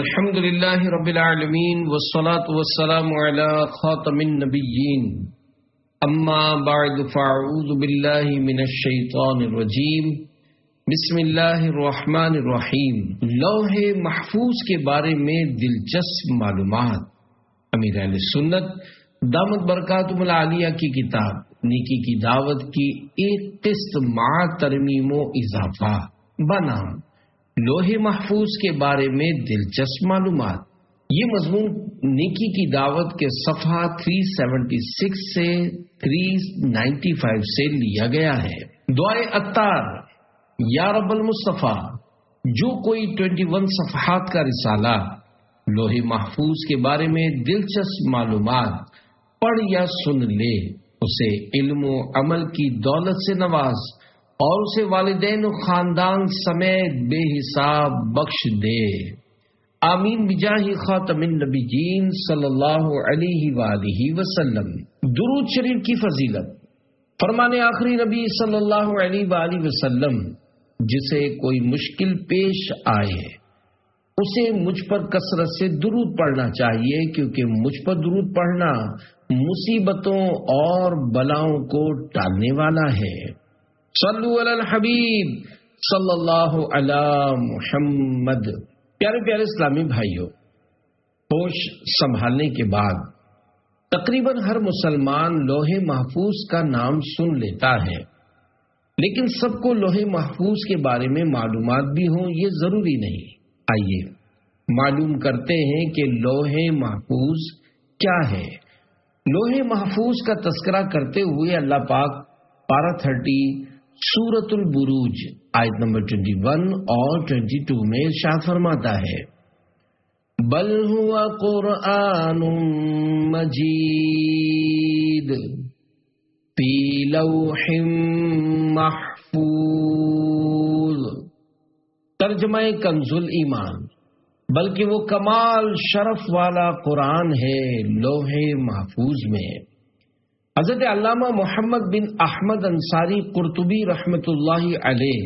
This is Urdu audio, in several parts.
الحمد لله رب العالمين والصلاة والسلام على خاتم النبيين اما بعد فاعوذ بالله من الشیطان الرجیم بسم اللہ الرحمن الرحیم۔ لوح محفوظ کے بارے میں دلچسپ معلومات۔ امیر اہل سنت دامت برکاتہم العالیہ کی کتاب نیکی کی دعوت کی ایک قسط مع ترمیم و اضافہ بنام لوح محفوظ کے بارے میں دلچسپ معلومات۔ یہ مضمون نیکی کی دعوت کے صفحہ 376 سے 395 سے لیا گیا ہے۔ دعائے عطار، یا رب المصطفیٰ، جو کوئی 21 صفحات کا رسالہ لوح محفوظ کے بارے میں دلچسپ معلومات پڑھ یا سن لے، اسے علم و عمل کی دولت سے نواز اور اسے والدین و خاندان سمیت بے حساب بخش دے۔ آمین بجاہ خاتم النبیین صلی اللہ علیہ وآلہ وسلم۔ درود شریف کی فضیلت۔ فرمان آخری نبی صلی اللہ علیہ وآلہ وسلم، جسے کوئی مشکل پیش آئے اسے مجھ پر کثرت سے درود پڑھنا چاہیے، کیونکہ مجھ پر درود پڑھنا مصیبتوں اور بلاؤں کو ٹالنے والا ہے۔ صلو علی الحبیب صلی اللہ علی محمد۔ پیارے پیارے اسلامی بھائیوں، ہوش سنبھالنے کے بعد تقریباً ہر مسلمان لوح محفوظ کا نام سن لیتا ہے، لیکن سب کو لوح محفوظ کے بارے میں معلومات بھی ہوں یہ ضروری نہیں۔ آئیے معلوم کرتے ہیں کہ لوح محفوظ کیا ہے۔ لوح محفوظ کا تذکرہ کرتے ہوئے اللہ پاک پارہ 30 سورۃ البروج آیت نمبر 21 اور 22 میں ارشاد فرماتا ہے، بل ہوا قرآن مجید فی لوح محفوظ۔ ترجمہ کنز الایمان، بلکہ وہ کمال شرف والا قرآن ہے لوح محفوظ میں۔ حضرت علامہ محمد بن احمد انصاری قرطبی رحمۃ اللہ علیہ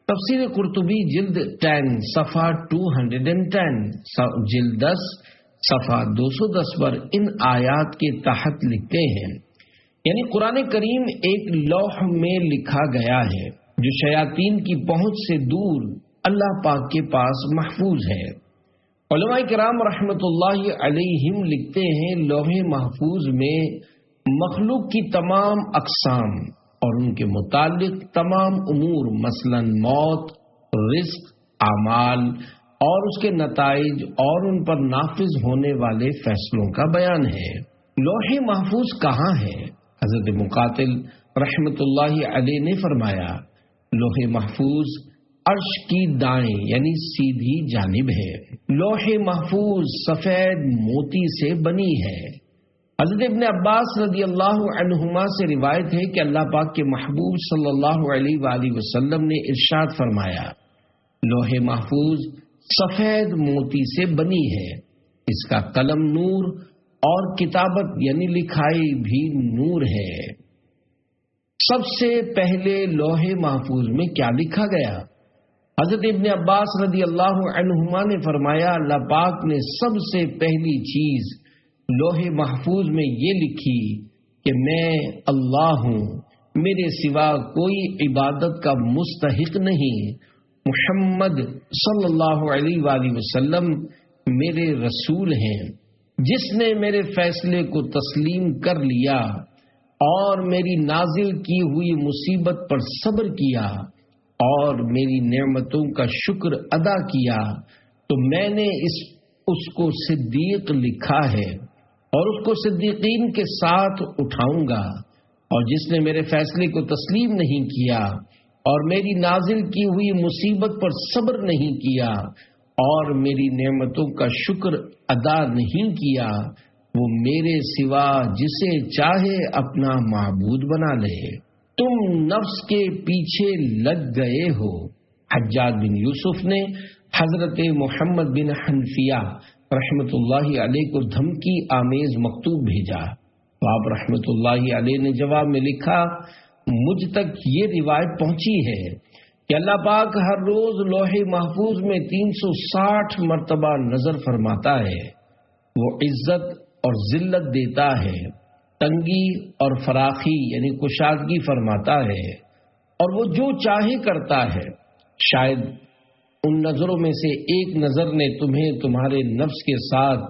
تفسیر قرطبی جلد 10 صفحہ 210 جلد 10 صفحہ 210 پر ان آیات کے تحت لکھتے ہیں، یعنی قرآن کریم ایک لوح میں لکھا گیا ہے جو شیاطین کی پہنچ سے دور اللہ پاک کے پاس محفوظ ہے۔ علماء کرام رحمۃ اللہ علیہم لکھتے ہیں، لوح محفوظ میں مخلوق کی تمام اقسام اور ان کے متعلق تمام امور، مثلا موت، رزق، اعمال اور اس کے نتائج اور ان پر نافذ ہونے والے فیصلوں کا بیان ہے۔ لوح محفوظ کہاں ہے؟ حضرت مقاتل رحمۃ اللہ علیہ نے فرمایا، لوح محفوظ عرش کی دائیں یعنی سیدھی جانب ہے۔ لوح محفوظ سفید موتی سے بنی ہے۔ حضرت ابن عباس رضی اللہ عنہما سے روایت ہے کہ اللہ پاک کے محبوب صلی اللہ علیہ وآلہ وسلم نے ارشاد فرمایا، لوح محفوظ سفید موتی سے بنی ہے، اس کا قلم نور اور کتابت یعنی لکھائی بھی نور ہے۔ سب سے پہلے لوح محفوظ میں کیا لکھا گیا؟ حضرت ابن عباس رضی اللہ عنہما نے فرمایا، اللہ پاک نے سب سے پہلی چیز لوح محفوظ میں یہ لکھی کہ میں اللہ ہوں، میرے سوا کوئی عبادت کا مستحق نہیں، محمد صلی اللہ علیہ وآلہ وسلم میرے رسول ہیں۔ جس نے میرے فیصلے کو تسلیم کر لیا اور میری نازل کی ہوئی مصیبت پر صبر کیا اور میری نعمتوں کا شکر ادا کیا تو میں نے اس کو صدیق لکھا ہے اور اس کو صدیقین کے ساتھ اٹھاؤں گا، اور جس نے میرے فیصلے کو تسلیم نہیں کیا اور میری نازل کی ہوئی مصیبت پر صبر نہیں کیا اور میری نعمتوں کا شکر ادا نہیں کیا، وہ میرے سوا جسے چاہے اپنا معبود بنا لے۔ تم نفس کے پیچھے لگ گئے ہو۔ حجاج بن یوسف نے حضرت محمد بن حنفیہ رحمت اللہ علیہ کو دھمکی آمیز مکتوب بھیجا تو آپ رحمت اللہ علیہ نے جواب میں لکھا، مجھ تک یہ روایت پہنچی ہے کہ اللہ پاک ہر روز لوح محفوظ میں 360 مرتبہ نظر فرماتا ہے، وہ عزت اور ذلت دیتا ہے، تنگی اور فراخی یعنی کشادگی فرماتا ہے، اور وہ جو چاہے کرتا ہے۔ شاید ان نظروں میں سے ایک نظر نے تمہیں تمہارے نفس کے ساتھ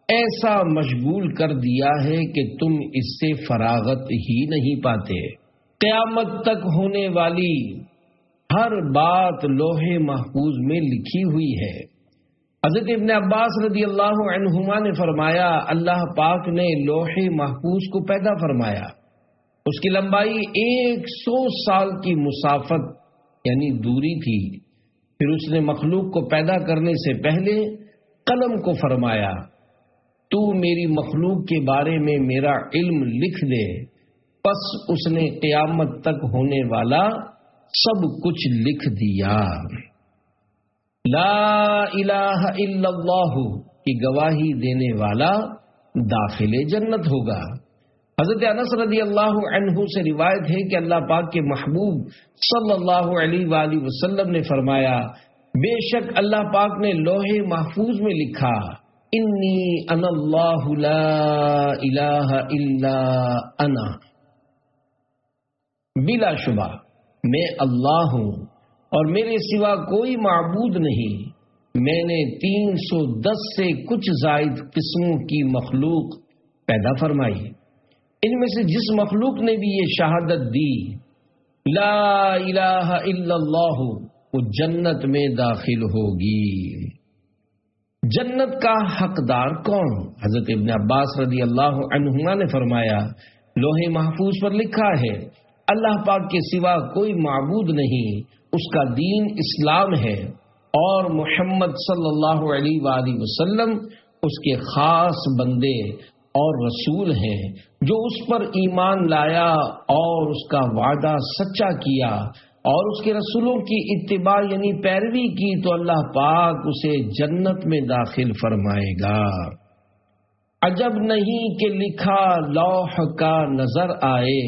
ایسا مشغول کر دیا ہے کہ تم اس سے فراغت ہی نہیں پاتے۔ قیامت تک ہونے والی ہر بات لوح محفوظ میں لکھی ہوئی ہے۔ حضرت ابن عباس رضی اللہ عنہما نے فرمایا، اللہ پاک نے لوح محفوظ کو پیدا فرمایا، اس کی لمبائی 100 سال کی مسافت یعنی دوری تھی۔ پھر اس نے مخلوق کو پیدا کرنے سے پہلے قلم کو فرمایا، تو میری مخلوق کے بارے میں میرا علم لکھ دے۔ پس اس نے قیامت تک ہونے والا سب کچھ لکھ دیا۔ لا الہ الا اللہ کی گواہی دینے والا داخل جنت ہوگا۔ حضرت انس رضی اللہ عنہ سے روایت ہے کہ اللہ پاک کے محبوب صلی اللہ علیہ وآلہ وسلم نے فرمایا، بے شک اللہ پاک نے لوح محفوظ میں لکھا، انی انا اللہ لا الہ الا انا، بلا شبہ میں اللہ ہوں اور میرے سوا کوئی معبود نہیں۔ میں نے 310 سے کچھ زائد قسموں کی مخلوق پیدا فرمائی، ان میں سے جس مخلوق نے بھی یہ شہادت دی لا الہ الا اللہ، وہ جنت میں داخل ہوگی۔ جنت کا حقدار کون؟ حضرت ابن عباس رضی اللہ عنہما نے فرمایا، لوح محفوظ پر لکھا ہے، اللہ پاک کے سوا کوئی معبود نہیں، اس کا دین اسلام ہے، اور محمد صلی اللہ علیہ وآلہ وسلم اس کے خاص بندے اور رسول ہیں۔ جو اس پر ایمان لایا اور اس کا وعدہ سچا کیا اور اس کے رسولوں کی اتباع یعنی پیروی کی تو اللہ پاک اسے جنت میں داخل فرمائے گا۔ عجب نہیں کہ لکھا لوح کا نظر آئے،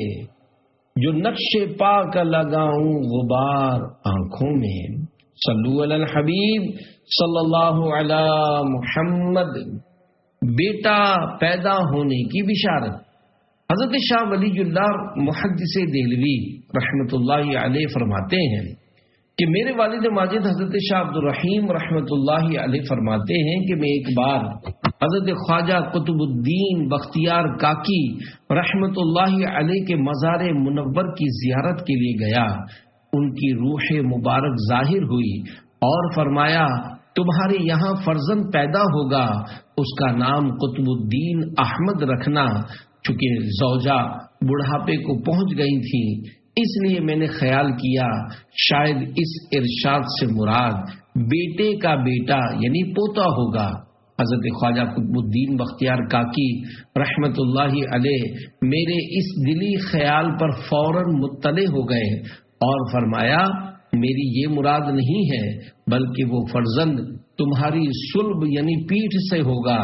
جو نقش پا کا لگاؤں غبار آنکھوں میں۔ صلو علی الحبیب صلی اللہ علی محمد۔ بیٹا پیدا ہونے کی بشارت۔ حضرت شاہ ولی اللہ محدث دہلوی رحمۃ اللہ علیہ فرماتے ہیں کہ میرے والد ماجد حضرت شاہ عبد الرحیم رحمۃ اللہ علیہ فرماتے ہیں کہ میں ایک بار حضرت خواجہ قطب الدین بختیار کاکی رحمۃ اللہ علیہ کے مزار منور کی زیارت کے لیے گیا۔ ان کی روح مبارک ظاہر ہوئی اور فرمایا، تمہارے یہاں فرزند پیدا ہوگا، اس کا نام قطب الدین احمد رکھنا۔ چونکہ زوجہ بڑھاپے کو پہنچ گئی تھی، اس لیے میں نے خیال کیا شاید اس ارشاد سے مراد بیٹے کا بیٹا یعنی پوتا ہوگا۔ حضرت خواجہ قطب الدین بختیار کاکی رحمت اللہ علیہ میرے اس دلی خیال پر فوراً مطلع ہو گئے اور فرمایا، میری یہ مراد نہیں ہے بلکہ وہ فرزند تمہاری صلب یعنی پیٹھ سے ہوگا۔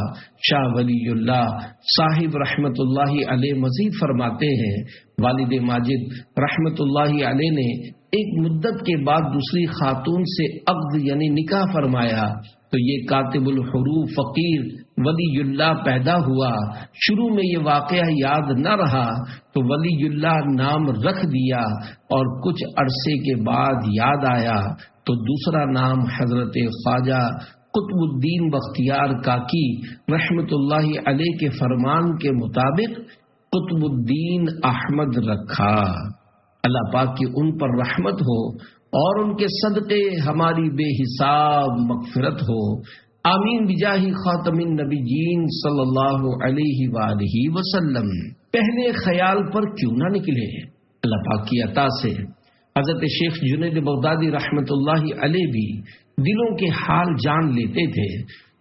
شاہ ولی اللہ صاحب رحمت اللہ علیہ مزید فرماتے ہیں، والد ماجد رحمت اللہ علیہ نے ایک مدت کے بعد دوسری خاتون سے عقد یعنی نکاح فرمایا تو یہ کاتب الحروف فقیر ولی اللہ پیدا ہوا۔ شروع میں یہ واقعہ یاد نہ رہا تو ولی اللہ نام رکھ دیا اور کچھ عرصے کے بعد یاد آیا تو دوسرا نام حضرت خواجہ قطب الدین بختیار کاکی رحمت اللہ علیہ کے فرمان کے مطابق قطب الدین احمد رکھا۔ اللہ پاک کی ان پر رحمت ہو اور ان کے صدقے ہماری بے حساب مغفرت ہو، آمین بجاہ خاتم النبیین صلی اللہ علیہ وآلہ وسلم۔ پہلے خیال پر کیوں نہ نکلے؟ اللہ پاک کی عطا سے حضرت شیخ جنید بغدادی رحمت اللہ علیہ بھی دلوں کے حال جان لیتے تھے۔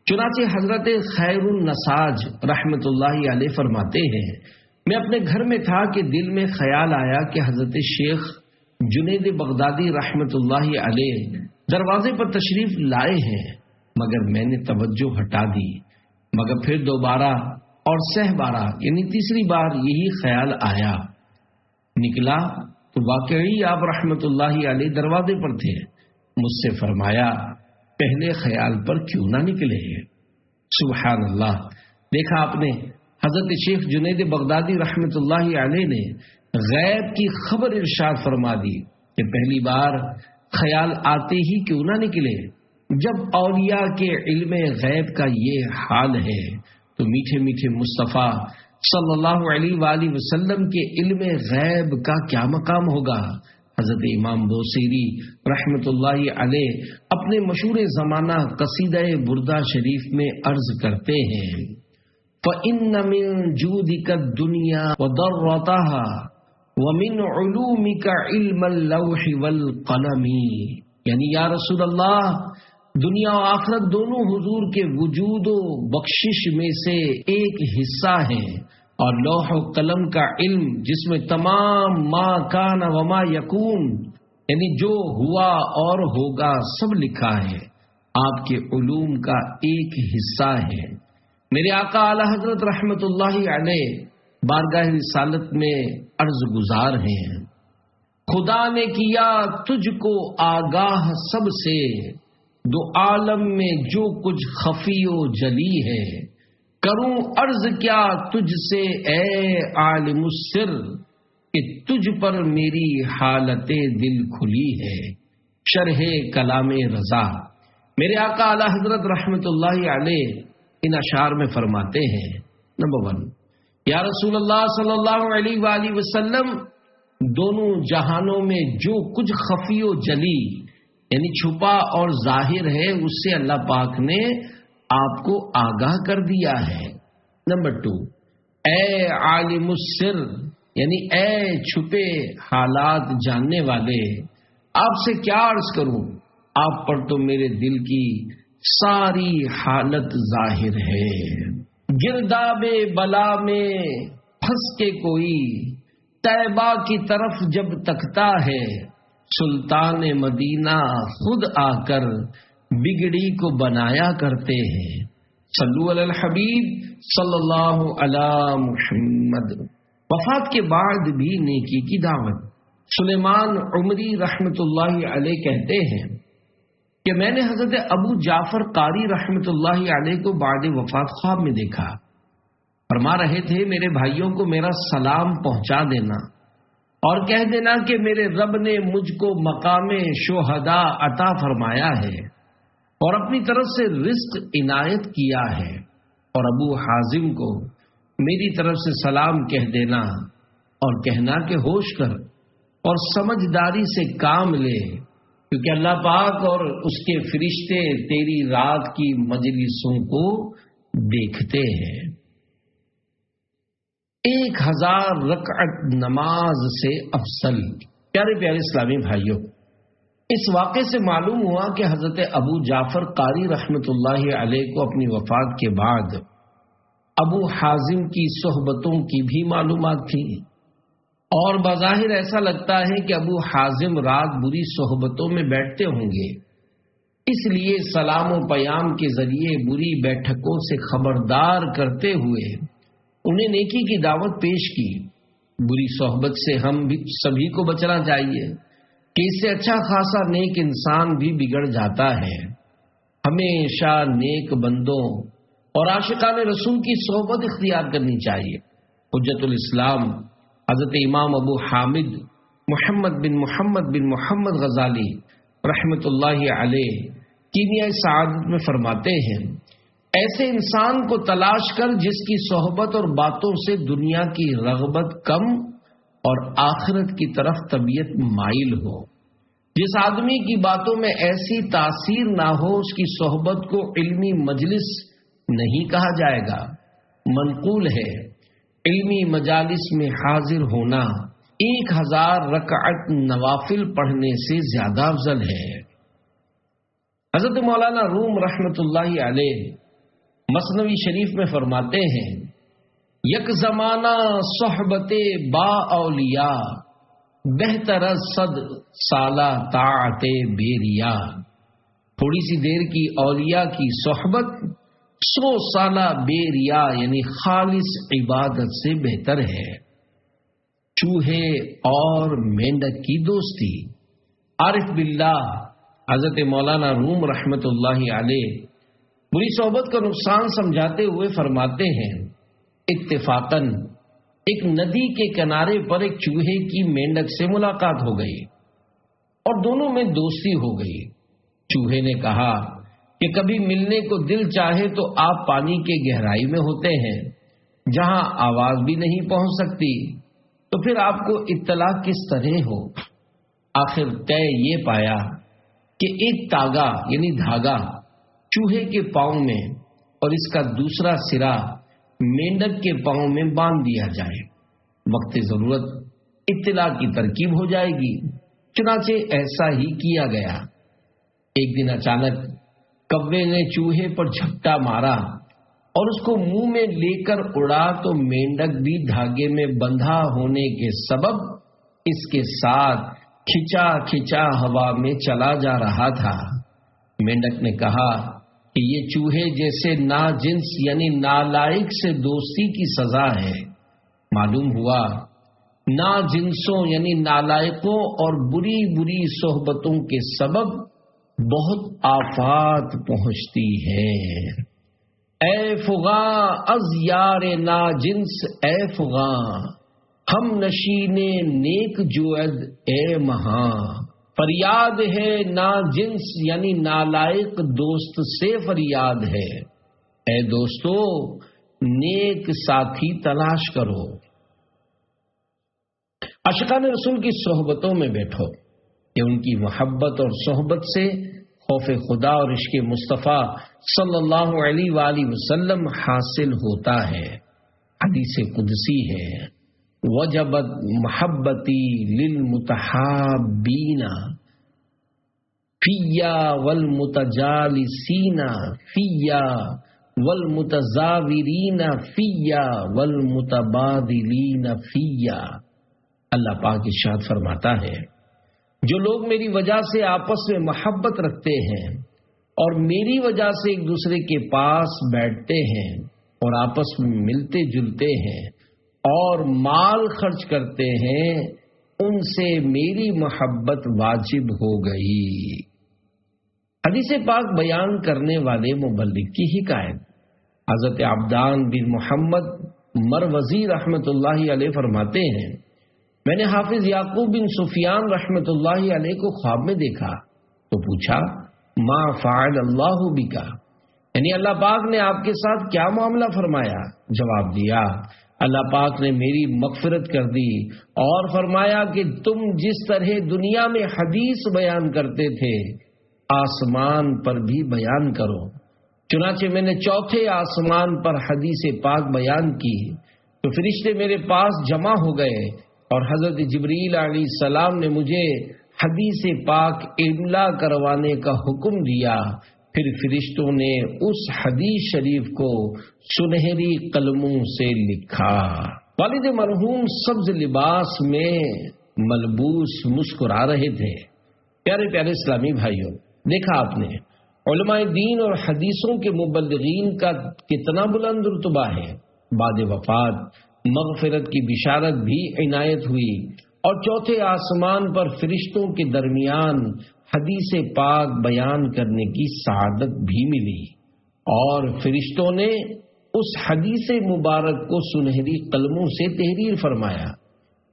چنانچہ حضرت خیر النساج رحمت اللہ علیہ فرماتے ہیں، میں اپنے گھر میں تھا کہ دل میں خیال آیا کہ حضرت شیخ جنید بغدادی رحمت اللہ علیہ دروازے پر تشریف لائے ہیں، مگر میں نے توجہ ہٹا دی، مگر پھر دوبارہ اور سہ بارہ یعنی تیسری بار یہی خیال آیا، نکلا تو واقعی آپ رحمت اللہ علیہ دروازے پر تھے. مجھ سے فرمایا پہلے خیال پر کیوں نہ نکلے. سبحان اللہ. دیکھا آپ نے حضرت شیخ جنید بغدادی رحمت اللہ علیہ نے غیب کی خبر ارشاد فرما دی کہ پہلی بار خیال آتے ہی کیوں نہ نکلے. جب اولیاء کے علم غیب کا یہ حال ہے تو میٹھے میٹھے مصطفیٰ صلی اللہ علیہ وآلہ وسلم کے علم غیب کا کیا مقام ہوگا. حضرت امام بوصیری رحمت اللہ علیہ اپنے مشہور زمانہ قصیدہ بردہ شریف میں عرض کرتے ہیں فَإِنَّ مِن جُودِكَ الدُّنْيَا وَضَرَّتَهَا وَمِنْ عُلُومِكَ عِلْمَ اللَّوْحِ وَالْقَلَمِ. یعنی یا رسول اللہ، دنیا و آخرت دونوں حضور کے وجود و بخشش میں سے ایک حصہ ہے، اور لوح و قلم کا علم جس میں تمام ما کان و ما یکون یعنی جو ہوا اور ہوگا سب لکھا ہے، آپ کے علوم کا ایک حصہ ہے. میرے آقا اعلی حضرت رحمت اللہ علیہ بارگاہ رسالت میں عرض گزار ہیں خدا نے کیا تجھ کو آگاہ سب سے، دو عالم میں جو کچھ خفی و جلی ہے، کروں عرض کیا تجھ سے اے عالم السر، کہ تجھ پر میری حالت دل کھلی ہے. شرح کلام رضا. میرے آقا اعلی حضرت رحمت اللہ علیہ ان اشعار میں فرماتے ہیں نمبر 1 یا رسول اللہ صلی اللہ علیہ وآلہ وسلم، دونوں جہانوں میں جو کچھ خفی و جلی یعنی چھپا اور ظاہر ہے اس سے اللہ پاک نے آپ کو آگاہ کر دیا ہے. نمبر 2 اے عالم السر یعنی اے چھپے حالات جاننے والے، آپ سے کیا عرض کروں، آپ پر تو میرے دل کی ساری حالت ظاہر ہے. گرداب بلا میں پھنس کے کوئی طیبہ کی طرف جب تکتا ہے، سلطان مدینہ خود آ کر بگڑی کو بنایا کرتے ہیں. صلو علی الحبیب صلی اللہ علی محمد. وفات کے بعد بھی نیکی کی دعوت. سلیمان عمری رحمت اللہ علیہ کہتے ہیں کہ میں نے حضرت ابو جعفر قاری رحمت اللہ علیہ کو بعد وفات خواب میں دیکھا. فرما رہے تھے میرے بھائیوں کو میرا سلام پہنچا دینا اور کہہ دینا کہ میرے رب نے مجھ کو مقام شہداء عطا فرمایا ہے اور اپنی طرف سے رزق عنایت کیا ہے، اور ابو حازم کو میری طرف سے سلام کہہ دینا اور کہنا کہ ہوش کر اور سمجھداری سے کام لے، کیونکہ اللہ پاک اور اس کے فرشتے تیری رات کی مجلسوں کو دیکھتے ہیں. 1000 رکعت نماز سے افضل. پیارے پیارے اسلامی بھائیوں، اس واقعے سے معلوم ہوا کہ حضرت ابو جعفر قاری رحمت اللہ علیہ کو اپنی وفات کے بعد ابو حازم کی صحبتوں کی بھی معلومات تھی، اور بظاہر ایسا لگتا ہے کہ ابو حازم رات بری صحبتوں میں بیٹھتے ہوں گے، اس لیے سلام و پیام کے ذریعے بری بیٹھکوں سے خبردار کرتے ہوئے انہیں نیکی کی دعوت پیش کی. بری صحبت سے ہم بھی سبھی کو بچنا چاہیے کہ اس سے اچھا خاصا نیک انسان بھی بگڑ جاتا ہے. ہمیشہ نیک بندوں اور عاشقان رسول کی صحبت اختیار کرنی چاہیے. حجت الاسلام حضرت امام ابو حامد محمد بن محمد غزالی رحمت اللہ علیہ کیمیائے سعادت میں فرماتے ہیں ایسے انسان کو تلاش کر جس کی صحبت اور باتوں سے دنیا کی رغبت کم اور آخرت کی طرف طبیعت مائل ہو. جس آدمی کی باتوں میں ایسی تاثیر نہ ہو اس کی صحبت کو علمی مجلس نہیں کہا جائے گا. منقول ہے علمی مجالس میں حاضر ہونا 1000 رکعت نوافل پڑھنے سے زیادہ افضل ہے. حضرت مولانا روم رحمت اللہ علیہ مثنوی شریف میں فرماتے ہیں یک زمانہ صحبت با اولیاء بہتر از 100 سالہ طاعت بیریا. تھوڑی سی دیر کی اولیاء کی صحبت 100 سالہ بیریا یعنی خالص عبادت سے بہتر ہے. چوہے اور مینڈک کی دوستی۔ عارف باللہ حضرت مولانا روم رحمت اللہ علیہ بری صحبت کا نقصان سمجھاتے ہوئے فرماتے ہیں، اتفاقاً ایک ندی کے کنارے پر ایک چوہے کی مینڈک سے ملاقات ہو گئی اور دونوں میں دوستی ہو گئی۔ چوہے نے کہا کہ کبھی ملنے کو دل چاہے تو آپ پانی کے گہرائی میں ہوتے ہیں جہاں آواز بھی نہیں پہنچ سکتی، تو پھر آپ کو اطلاع کس طرح ہو؟ آخر طے یہ پایا کہ ایک تاگا یعنی دھاگا چوہے کے پاؤں میں اور اس کا دوسرا سرا مینڈک کے پاؤں میں باندھ دیا جائے، وقت ضرورت اطلاع کی ترکیب ہو جائے گی۔ چنانچہ ایسا ہی کیا گیا۔ ایک دن اچانک کوے نے چوہے پر جھپٹا مارا اور اس کو منہ میں لے کر اڑا تو مینڈک بھی دھاگے میں بندھا ہونے کے سبب اس کے ساتھ کھچا کھچا ہوا میں چلا جا رہا تھا۔ مینڈک نے کہا کہ یہ چوہے جیسے ناجنس یعنی نالائق سے دوستی کی سزا ہے۔ معلوم ہوا ناجنسوں یعنی نالائقوں اور بری بری صحبتوں کے سبب بہت آفات پہنچتی ہے۔ اے فغاں از یار ناجنس اے فغاں، ہم نشین نیک جوید اے مہاں، فریاد ہے ناجنس یعنی نالائق دوست سے فریاد ہے، اے دوستو نیک ساتھی تلاش کرو۔ عاشقان رسول کی صحبتوں میں بیٹھو کہ ان کی محبت اور صحبت سے خوف خدا اور عشق مصطفیٰ صلی اللہ علیہ وآلہ وسلم حاصل ہوتا ہے۔ حدیث قدسی ہے، وجبت محبتی للمتحابین فیا والمتجالسین فیا والمتزاورین فیا والمتبادلین فیا۔ اللہ پاک ارشاد فرماتا ہے، جو لوگ میری وجہ سے آپس میں محبت رکھتے ہیں اور میری وجہ سے ایک دوسرے کے پاس بیٹھتے ہیں اور آپس میں ملتے جلتے ہیں اور مال خرچ کرتے ہیں، ان سے میری محبت واجب ہو گئی۔ حدیث پاک بیان کرنے والے مبلغ کی حکایت۔ حضرت عبدان بن محمد مروزی رحمت اللہ علیہ فرماتے ہیں، میں نے حافظ یعقوب بن سفیان رحمت اللہ علیہ کو خواب میں دیکھا تو پوچھا، ما فعل اللہ بکا، یعنی اللہ پاک نے آپ کے ساتھ کیا معاملہ فرمایا؟ جواب دیا، اللہ پاک نے میری مغفرت کر دی اور فرمایا کہ تم جس طرح دنیا میں حدیث بیان کرتے تھے آسمان پر بھی بیان کرو۔ چنانچہ میں نے چوتھے آسمان پر حدیث پاک بیان کی تو فرشتے میرے پاس جمع ہو گئے اور حضرت جبریل علیہ السلام نے مجھے حدیث پاک املا کروانے کا حکم دیا۔ پھر فرشتوں نے اس حدیث شریف کو سنہری قلموں سے لکھا۔ والد مرحوم سبز لباس میں ملبوس مسکرا رہے تھے۔ پیارے پیارے اسلامی بھائیوں، دیکھا آپ نے علماء دین اور حدیثوں کے مبلغین کا کتنا بلند رتبہ ہے۔ بعد وفات مغفرت کی بشارت بھی عنایت ہوئی اور چوتھے آسمان پر فرشتوں کے درمیان حدیث پاک بیان کرنے کی سعادت بھی ملی اور فرشتوں نے اس حدیث مبارک کو سنہری قلموں سے تحریر فرمایا۔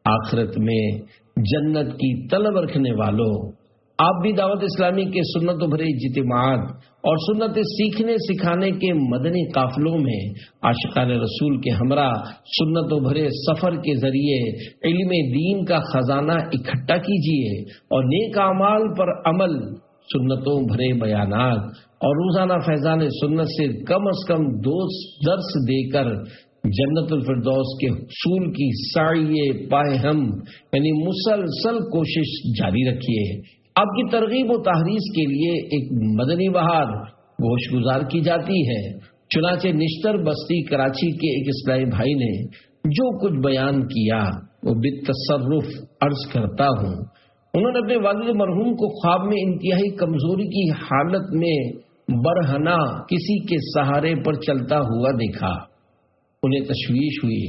آخرت میں جنت کی طلب رکھنے والوں، آپ بھی دعوت اسلامی کے سنت و بھرے اجتماعات اور سنت سیکھنے سکھانے کے مدنی قافلوں میں عاشقان رسول کے ہمراہ سنت و بھرے سفر کے ذریعے علم دین کا خزانہ اکٹھا کیجیے اور نیک اعمال پر عمل، سنتوں بھرے بیانات اور روزانہ فیضان سنت سے کم از کم 2 درس دے کر جنت الفردوس کے حصول کی سعی پائے ہم یعنی مسلسل کوشش جاری رکھیے۔ آپ کی ترغیب و تحریض کے لیے ایک مدنی بہار گوش گزار کی جاتی ہے۔ چنانچہ نشتر بستی کراچی کے ایک اسلامی بھائی نے جو کچھ بیان کیا وہ بالتصرف عرض کرتا ہوں۔ انہوں نے اپنے والد مرحوم کو خواب میں انتہائی کمزوری کی حالت میں برہنہ کسی کے سہارے پر چلتا ہوا دیکھا۔ انہیں تشویش ہوئی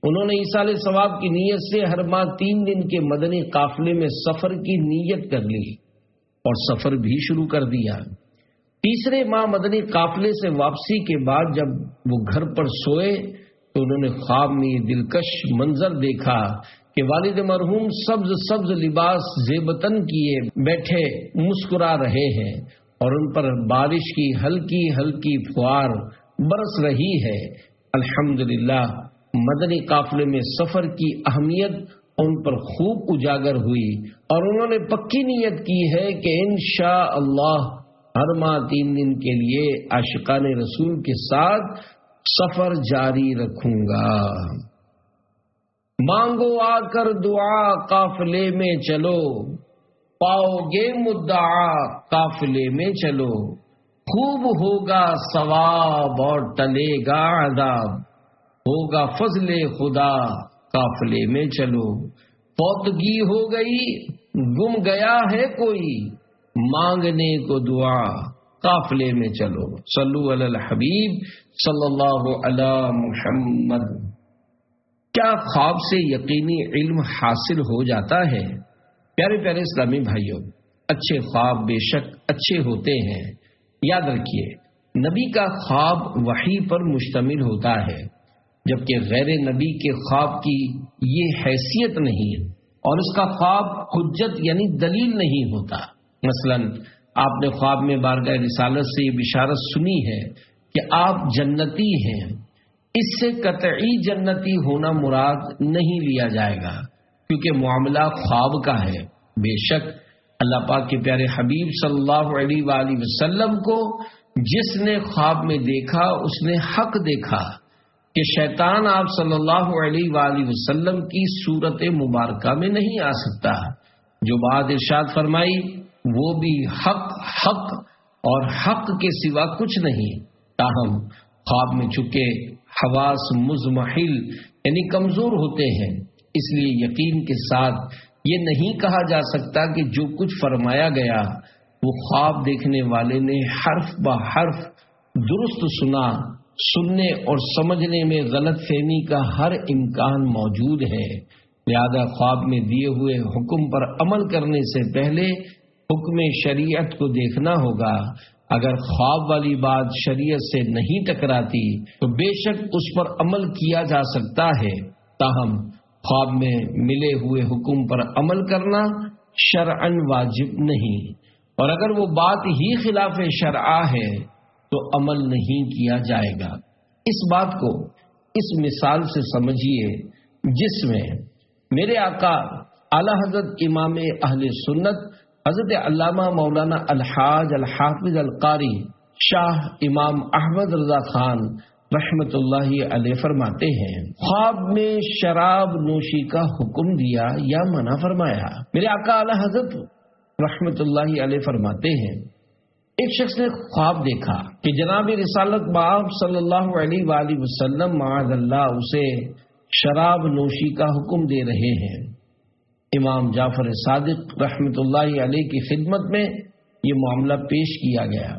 انہوں نے ایصال ثواب کی نیت سے ہر ماہ 3 دن کے مدنی قافلے میں سفر کی نیت کر لی اور سفر بھی شروع کر دیا۔ تیسرے ماہ مدنی قافلے سے واپسی کے بعد جب وہ گھر پر سوئے تو انہوں نے خواب میں یہ دلکش منظر دیکھا کہ والد مرحوم سبز سبز لباس زیبتن کیے بیٹھے مسکرا رہے ہیں اور ان پر بارش کی ہلکی ہلکی فوار برس رہی ہے۔ الحمدللہ مدنی قافلے میں سفر کی اہمیت ان پر خوب اجاگر ہوئی اور انہوں نے پکی نیت کی ہے کہ انشاءاللہ ہر ماہ 3 دن کے لیے عاشقان رسول کے ساتھ سفر جاری رکھوں گا۔ مانگو آ کر دعا قافلے میں چلو، پاؤ گے مدعا قافلے میں چلو، خوب ہوگا ثواب اور ٹلے گا عذاب، ہوگا فضل خدا قافلے میں چلو، فوتگی ہو گئی گم گیا ہے کوئی، مانگنے کو دعا قافلے میں چلو۔ صلو علی الحبیب صلی اللہ علی محمد۔ کیا خواب سے یقینی علم حاصل ہو جاتا ہے؟ پیارے پیارے اسلامی بھائیوں، اچھے خواب بے شک اچھے ہوتے ہیں۔ یاد رکھیے، نبی کا خواب وحی پر مشتمل ہوتا ہے، جبکہ غیر نبی کے خواب کی یہ حیثیت نہیں اور اس کا خواب حجت یعنی دلیل نہیں ہوتا۔ مثلا آپ نے خواب میں بارگاہ رسالت سے یہ بشارت سنی ہے کہ آپ جنتی ہیں، اس سے قطعی جنتی ہونا مراد نہیں لیا جائے گا، کیونکہ معاملہ خواب کا ہے۔ بے شک اللہ پاک کے پیارے حبیب صلی اللہ علیہ وآلہ وسلم کو جس نے خواب میں دیکھا اس نے حق دیکھا کہ شیطان آپ صلی اللہ علیہ وآلہ وسلم کی صورت مبارکہ میں نہیں آ سکتا۔ جو بات ارشاد فرمائی وہ بھی حق اور حق کے سوا کچھ نہیں۔ تاہم خواب میں چکے حواس مزمحل یعنی کمزور ہوتے ہیں، اس لیے یقین کے ساتھ یہ نہیں کہا جا سکتا کہ جو کچھ فرمایا گیا وہ خواب دیکھنے والے نے حرف بہ حرف درست سنا۔ سننے اور سمجھنے میں غلط فہمی کا ہر امکان موجود ہے، لہذا خواب میں دیے ہوئے حکم پر عمل کرنے سے پہلے حکم شریعت کو دیکھنا ہوگا۔ اگر خواب والی بات شریعت سے نہیں ٹکراتی تو بے شک اس پر عمل کیا جا سکتا ہے، تاہم خواب میں ملے ہوئے حکم پر عمل کرنا شرعاً واجب نہیں، اور اگر وہ بات ہی خلاف شرع ہے تو عمل نہیں کیا جائے گا۔ اس بات کو اس مثال سے سمجھیے جس میں میرے آقا اعلی حضرت امام اہل سنت حضرت علامہ مولانا الحاج الحافظ القاری شاہ امام احمد رضا خان رحمت اللہ علیہ فرماتے ہیں، خواب میں شراب نوشی کا حکم دیا یا منع فرمایا؟ میرے آقا اعلی حضرت رحمت اللہ علیہ فرماتے ہیں، ایک شخص نے خواب دیکھا کہ جناب رسالت باب صلی اللہ علیہ وآلہ وسلم معاذ اللہ اسے شراب نوشی کا حکم دے رہے ہیں۔ امام جعفر صادق رحمت اللہ علیہ کی خدمت میں یہ معاملہ پیش کیا گیا۔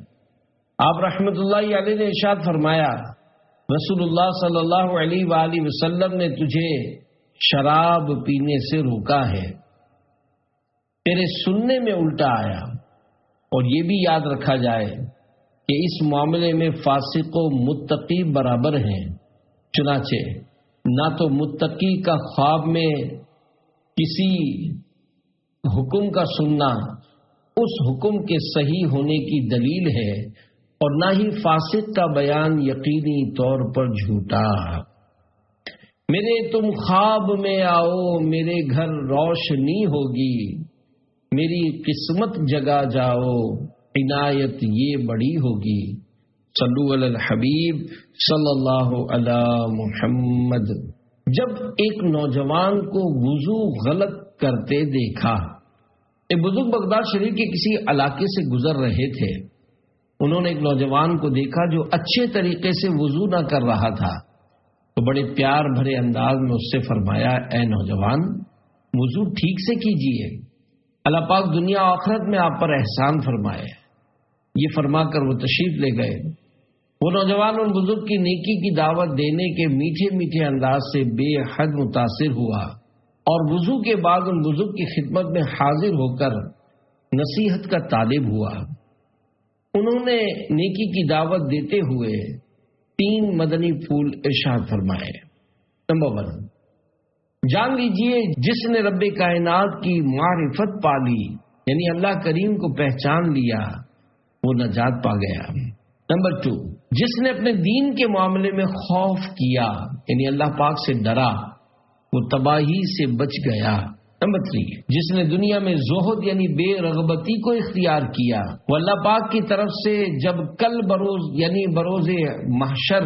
آپ رحمت اللہ علیہ نے ارشاد فرمایا، رسول اللہ صلی اللہ علیہ وآلہ وسلم نے تجھے شراب پینے سے روکا ہے، تیرے سننے میں الٹا آیا۔ اور یہ بھی یاد رکھا جائے کہ اس معاملے میں فاسق و متقی برابر ہیں، چنانچہ نہ تو متقی کا خواب میں کسی حکم کا سننا اس حکم کے صحیح ہونے کی دلیل ہے اور نہ ہی فاسق کا بیان یقینی طور پر جھوٹا۔ میرے تم خواب میں آؤ، میرے گھر روشنی ہوگی، میری قسمت جگا جاؤ، عنایت یہ بڑی ہوگی۔ صلو علی الحبیب صلی اللہ علی محمد۔ جب ایک نوجوان کو وضو غلط کرتے دیکھا، ایک بزرگ بغداد شریف کے کسی علاقے سے گزر رہے تھے، انہوں نے ایک نوجوان کو دیکھا جو اچھے طریقے سے وضو نہ کر رہا تھا، تو بڑے پیار بھرے انداز میں اس سے فرمایا، اے نوجوان وضو ٹھیک سے کیجیے، اللہ پاک دنیا آخرت میں آپ پر احسان فرمائے۔ یہ فرما کر وہ تشریف لے گئے۔ وہ نوجوان ان بزرگ کی نیکی کی دعوت دینے کے میٹھے میٹھے انداز سے بے حد متاثر ہوا اور وضو کے بعد ان بزرگ کی خدمت میں حاضر ہو کر نصیحت کا طالب ہوا۔ انہوں نے نیکی کی دعوت دیتے ہوئے 3 مدنی پھول ارشاد فرمائے۔ نمبر 1، جان لیجئے جس نے رب کائنات کی معرفت پالی، یعنی اللہ کریم کو پہچان لیا، وہ نجات پا گیا۔ نمبر 2، جس نے اپنے دین کے معاملے میں خوف کیا، یعنی اللہ پاک سے ڈرا، وہ تباہی سے بچ گیا۔ نمبر 3، جس نے دنیا میں زہد یعنی بے رغبتی کو اختیار کیا، وہ اللہ پاک کی طرف سے جب کل بروز یعنی بروز محشر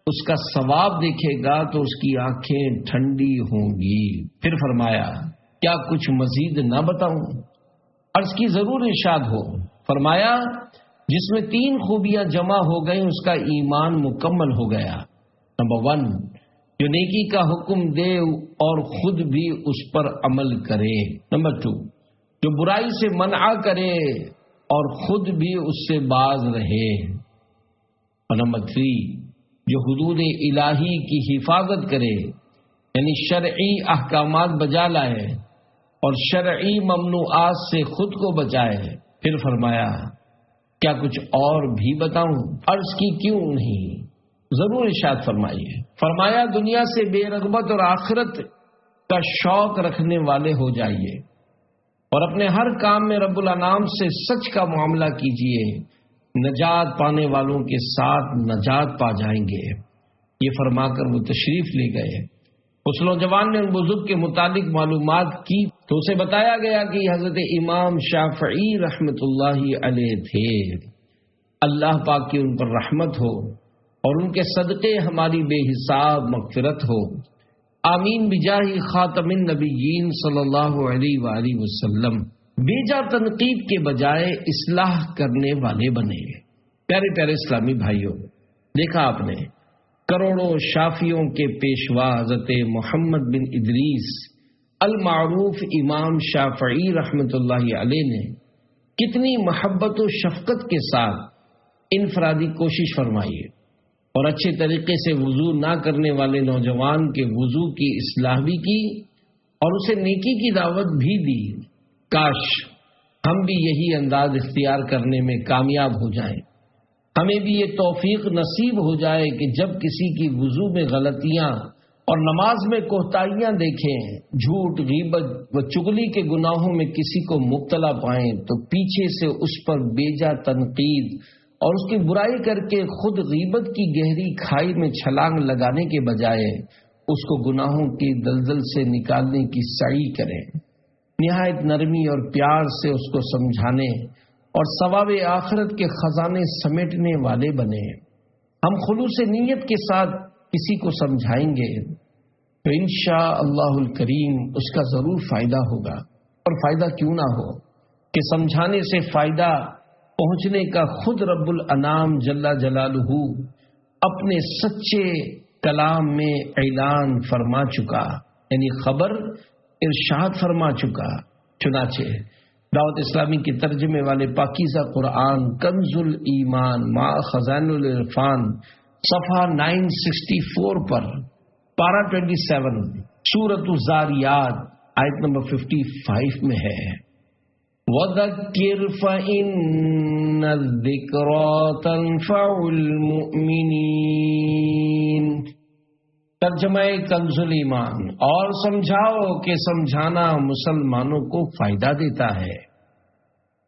اس کا ثواب دیکھے گا تو اس کی آنکھیں ٹھنڈی ہوں گی۔ پھر فرمایا کیا کچھ مزید نہ بتاؤں؟ عرض کی ضرور ارشاد ہو۔ فرمایا جس میں 3 خوبیاں جمع ہو گئیں اس کا ایمان مکمل ہو گیا۔ نمبر 1، جو نیکی کا حکم دے اور خود بھی اس پر عمل کرے۔ نمبر 2، جو برائی سے منع کرے اور خود بھی اس سے باز رہے۔ اور نمبر 3، جو حدود الہی کی حفاظت کرے، یعنی شرعی احکامات بجا لائے اور شرعی ممنوعات سے خود کو بچائے۔ پھر فرمایا کیا کچھ اور بھی بتاؤں؟ عرض کی کیوں نہیں، ضرور ارشاد فرمائیے۔ فرمایا دنیا سے بے رغبت اور آخرت کا شوق رکھنے والے ہو جائیے اور اپنے ہر کام میں رب الانام سے سچ کا معاملہ کیجیے، نجات پانے والوں کے ساتھ نجات پا جائیں گے۔ یہ فرما کر وہ تشریف لے گئے۔ اس نوجوان نے ان بزرگ کے متعلق معلومات کی تو اسے بتایا گیا کہ حضرت امام شافعی رحمت اللہ علیہ تھے۔ اللہ پاک کی ان پر رحمت ہو اور ان کے صدقے ہماری بے حساب مغفرت ہو۔ آمین بجاہ خاتم النبیین صلی اللہ علیہ وآلہ وسلم۔ بیجا تنقید کے بجائے اصلاح کرنے والے بنے۔ پیارے پیارے اسلامی بھائیوں، دیکھا آپ نے کروڑوں شافیوں کے پیشوا حضرت محمد بن ادریس المعروف امام شافعی رحمت اللہ علیہ نے کتنی محبت و شفقت کے ساتھ انفرادی کوشش فرمائی اور اچھے طریقے سے وضو نہ کرنے والے نوجوان کے وضو کی اصلاح بھی کی اور اسے نیکی کی دعوت بھی دی۔ کاش ہم بھی یہی انداز اختیار کرنے میں کامیاب ہو جائیں۔ ہمیں بھی یہ توفیق نصیب ہو جائے کہ جب کسی کی وضو میں غلطیاں اور نماز میں کوتاہیاں دیکھیں، جھوٹ، غیبت و چغلی کے گناہوں میں کسی کو مبتلا پائیں تو پیچھے سے اس پر بیجا تنقید اور اس کی برائی کر کے خود غیبت کی گہری کھائی میں چھلانگ لگانے کے بجائے اس کو گناہوں کی دلدل سے نکالنے کی سعی کریں، نہایت نرمی اور پیار سے اس کو سمجھانے اور ثواب آخرت کے خزانے سمیٹنے والے بنے۔ ہم خلوص نیت کے ساتھ کسی کو سمجھائیں گے تو انشاءاللہ الکریم اس کا ضرور فائدہ ہوگا، اور فائدہ کیوں نہ ہو کہ سمجھانے سے فائدہ پہنچنے کا خود رب الانام جل جلالہ اپنے سچے کلام میں اعلان فرما چکا، یعنی خبر ارشاد فرما چکا۔ چنانچہ دعوت اسلامی کے ترجمے والے پاکیزہ قرآن کنز الایمان مع خزائن العرفان صفحہ 964 پر پارہ 27 سورۃ الزاریات آیت نمبر 55 میں ہے، وَذَكِّرْ فَإِنَّ الذِّكْرَىٰ تَنفَعُ الْمُؤْمِنِينَ۔ ترجمہ کنز الایمان، اور سمجھاؤ کہ سمجھانا مسلمانوں کو فائدہ دیتا ہے۔